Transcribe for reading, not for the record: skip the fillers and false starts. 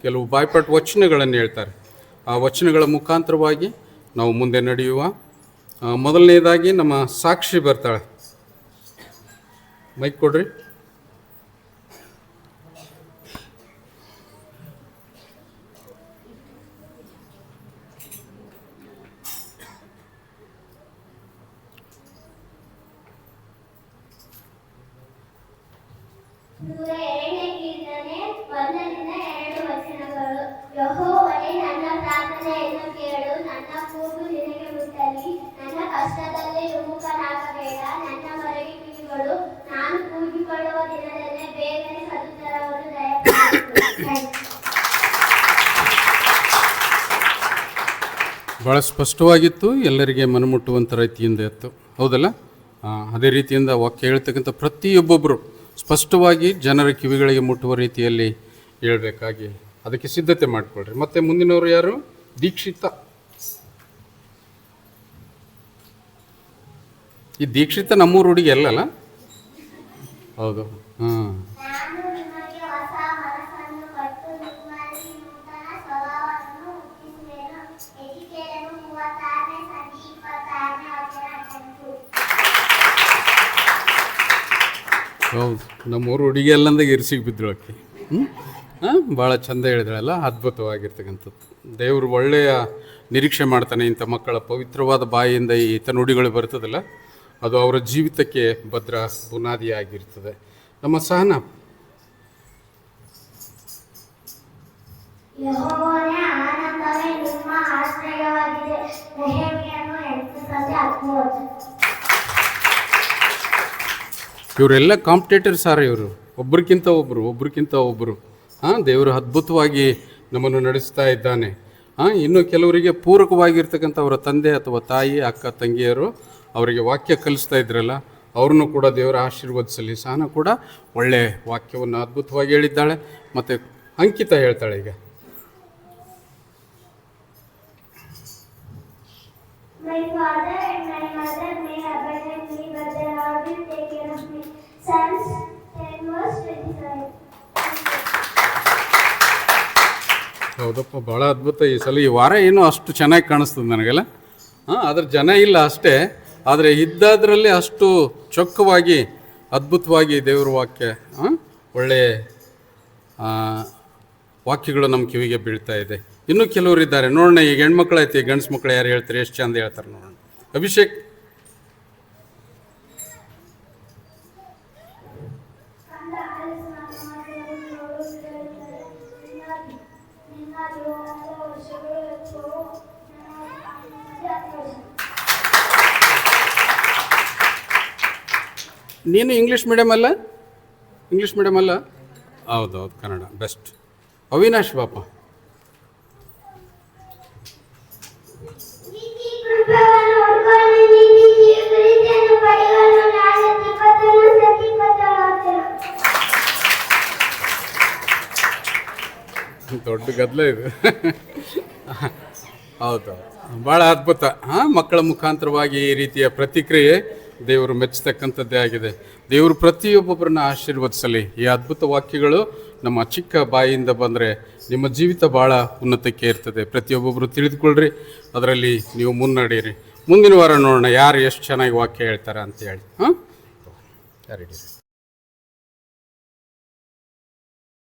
ಕೆಲವು ಬಾಯ್ಪಾಟ್ ವಚನಗಳನ್ನು ಹೇಳ್ತಾರೆ. ಆ ವಚನಗಳ ಮುಖಾಂತರವಾಗಿ ನಾವು ಮುಂದೆ ನಡೆಯುವ. ಮೊದಲನೇದಾಗಿ ನಮ್ಮ ಸಾಕ್ಷಿ ಬರ್ತಾಳೆ. ಮೈಕ್ ಕೊಡ್ರಿ. ಯೆಹೋವನೇ, ನನ್ನ ಪ್ರಾರ್ಥನೆಯನ್ನು ಕೇಳು, ನನ್ನ ಕೂಗು ನಿನಗೆ ಮುಟ್ಟಲಿ. ನನ್ನ ಕಷ್ಟದಲ್ಲಿ ವಿಮುಖನಾಗಬೇಡ, ನನ್ನ ಮೊರೆಗೆ ಕಿವಿಗೊಡು. ನಾನು ಕೂಗಿಕೊಳ್ಳುವ ದಿನದಲ್ಲೇ ಬೇಗನೆ ಸದುತ್ತರವನ್ನು ದಯಪಾಲಿಸು. ಭಾಳ ಸ್ಪಷ್ಟವಾಗಿತ್ತು, ಎಲ್ಲರಿಗೆ ಮನಮುಟ್ಟುವಂಥ ರೀತಿಯಿಂದ ಇತ್ತು, ಹೌದಲ್ಲ? ಅದೇ ರೀತಿಯಿಂದ ವಾಕ್ಯ ಹೇಳ್ತಕ್ಕಂಥ ಪ್ರತಿಯೊಬ್ಬೊಬ್ಬರು ಸ್ಪಷ್ಟವಾಗಿ ಜನರ ಕಿವಿಗಳಿಗೆ ಮುಟ್ಟುವ ರೀತಿಯಲ್ಲಿ ಹೇಳಬೇಕಾಗಿ ಅದಕ್ಕೆ ಸಿದ್ಧತೆ ಮಾಡಿಕೊಳ್ರಿ. ಮತ್ತು ಮುಂದಿನವರು ಯಾರು? ದೀಕ್ಷಿತ. ಈ ದೀಕ್ಷಿತ ನಮ್ಮೂರು ಹುಡುಗಿ ಅಲ್ಲಲ್ಲ? ಹೌದು. ಹಾಂ, ಹೌದು. ನಮ್ಮೂರು ಹುಡುಗಿ ಅಲ್ಲಂದಾಗ ಇರಿಸಿಗೆ ಬಿದ್ದಳು ಆಕೆ. ಭಾಳ ಚಂದ ಹೇಳಿದ್ರಲ್ಲ, ಅದ್ಭುತವಾಗಿರ್ತಕ್ಕಂಥದ್ದು. ದೇವರು ಒಳ್ಳೆಯ ನಿರೀಕ್ಷೆ ಮಾಡ್ತಾನೆ. ಇಂಥ ಮಕ್ಕಳ ಪವಿತ್ರವಾದ ಬಾಯಿಯಿಂದ ಈ ನುಡಿಗಳು ಬರ್ತದಲ್ಲ, ಅದು ಅವರ ಜೀವಿತಕ್ಕೆ ಭದ್ರ ಬುನಾದಿಯಾಗಿರ್ತದೆ. ನಮ್ಮ ಸಹನ. ಇವರೆಲ್ಲ ಕಾಂಪಿಟೇಟರ್ಸ್ ಆರ ಇವರು, ಒಬ್ರಿಗಿಂತ ಒಬ್ಬರು. ದೇವರು ಅದ್ಭುತವಾಗಿ ನಮ್ಮನ್ನು ನಡೆಸ್ತಾ ಇದ್ದಾನೆ. ಇನ್ನು ಕೆಲವರಿಗೆ ಪೂರಕವಾಗಿರ್ತಕ್ಕಂಥ ಅವರ ತಂದೆ ಅಥವಾ ತಾಯಿ, ಅಕ್ಕ ತಂಗಿಯರು ಅವರಿಗೆ ವಾಕ್ಯ ಕಲಿಸ್ತಾ ಇದ್ರಲ್ಲ, ಅವ್ರನ್ನೂ ಕೂಡ ದೇವರ ಆಶೀರ್ವದಿಸಲಿ. ಸಹನ ಕೂಡ ಒಳ್ಳೆಯ ವಾಕ್ಯವನ್ನು ಅದ್ಭುತವಾಗಿ ಹೇಳಿದ್ದಾಳೆ. ಮತ್ತು ಅಂಕಿತ ಹೇಳ್ತಾಳೆ ಈಗ. ಹೌದಪ್ಪ, ಭಾಳ ಅದ್ಭುತ. ಈ ಸಲ ಈ ವಾರ ಏನೋ ಅಷ್ಟು ಚೆನ್ನಾಗಿ ಕಾಣಿಸ್ತದೆ ನನಗೆಲ್ಲ. ಅದ್ರ ಜನ ಇಲ್ಲ ಅಷ್ಟೇ, ಆದರೆ ಇದ್ದದ್ರಲ್ಲಿ ಅಷ್ಟು ಚೊಕ್ಕವಾಗಿ ಅದ್ಭುತವಾಗಿ ದೇವ್ರ ವಾಕ್ಯ, ಒಳ್ಳೆಯ ವಾಕ್ಯಗಳು ನಮ್ಮ ಕಿವಿಗೆ ಬೀಳ್ತಾ ಇದೆ. ಇನ್ನೂ ಕೆಲವರು ಇದ್ದಾರೆ ನೋಡೋಣ. ಈಗ ಹೆಣ್ಮಕ್ಳು ಐತಿ, ಗಂಡ್ಸು ಮಕ್ಕಳು ಯಾರು ಹೇಳ್ತಾರೆ, ಎಷ್ಟು ಚಂದ ಹೇಳ್ತಾರೆ ನೋಡೋಣ. ಅಭಿಷೇಕ್. ನೀನು ಇಂಗ್ಲೀಷ್ ಮೀಡಿಯಮ್ ಅಲ್ಲ? ಹೌದೌದು, ಕನ್ನಡ ಬೆಸ್ಟ್. ಅವಿನಾಶ್ ಬಾಪ. ದೊಡ್ಡ ಗದ್ದಲ ಇದು. ಹೌದೌದು, ಭಾಳ ಅದ್ಭುತ. ಮಕ್ಕಳ ಮುಖಾಂತರವಾಗಿ ಈ ರೀತಿಯ ಪ್ರತಿಕ್ರಿಯೆ ದೇವರು ಮೆಚ್ಚತಕ್ಕಂಥದ್ದೇ ಆಗಿದೆ. ದೇವರು ಪ್ರತಿಯೊಬ್ಬೊಬ್ಬರನ್ನ ಆಶೀರ್ವದಿಸಲಿ. ಈ ಅದ್ಭುತ ವಾಕ್ಯಗಳು ನಮ್ಮ ಚಿಕ್ಕ ಬಾಯಿಯಿಂದ ಬಂದರೆ ನಿಮ್ಮ ಜೀವಿತ ಭಾಳ ಉನ್ನತಕ್ಕೆ ಇರ್ತದೆ. ಪ್ರತಿಯೊಬ್ಬೊಬ್ಬರು ತಿಳಿದುಕೊಳ್ಳ್ರಿ, ಅದರಲ್ಲಿ ನೀವು ಮುನ್ನಡೆಯಿರಿ. ಮುಂದಿನ ವಾರ ನೋಡೋಣ ಯಾರು ಎಷ್ಟು ಚೆನ್ನಾಗಿ ವಾಕ್ಯ ಹೇಳ್ತಾರೆ ಅಂತೇಳಿ. ಯಾರಿಡಿ